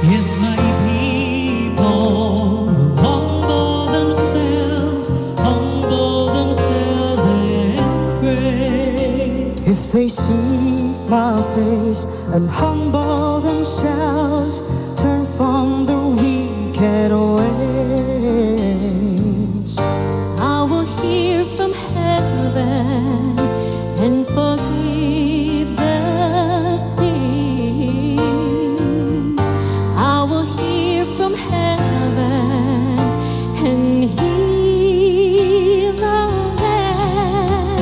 If my people will humble themselves and pray. If they seek my face and humble themselves, turn from their wicked ways, I will hear from heaven and forgive their sins. I will hear from heaven and heal our land.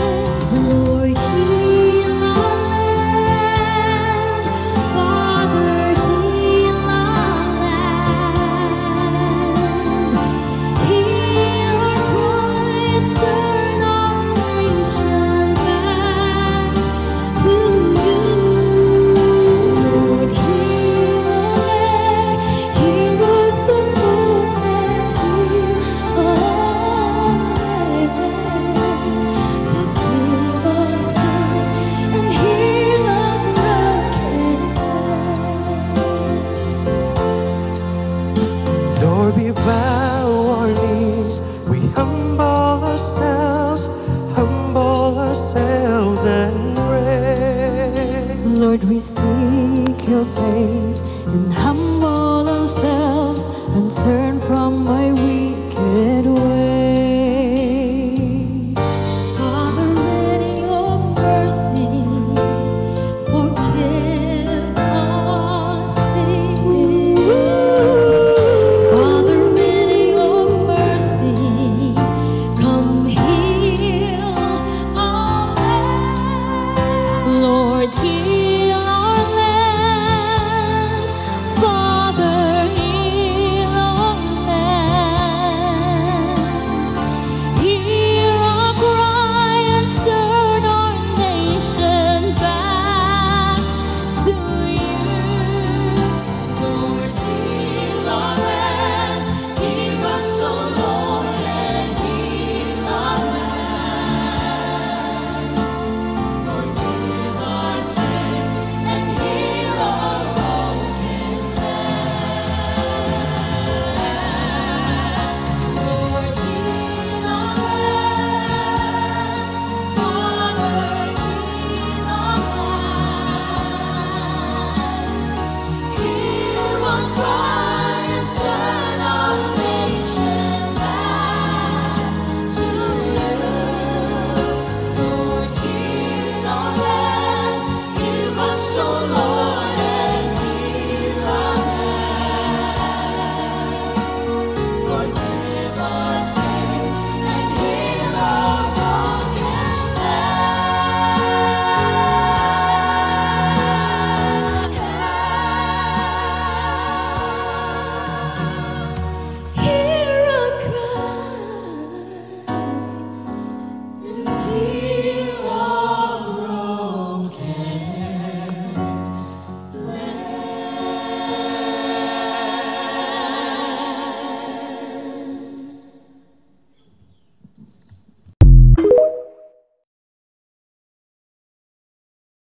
Lord, heal our land. Father, heal our land. Hear our cry and turn our nation back to you. Lord, heal our land. Hear us, O Lord, and heal our land. Forgive our sins and heal our broken land. Lord, we bow our knees, we humble ourselves and pray. Lord, we seek your face and humble ourselves and turn from my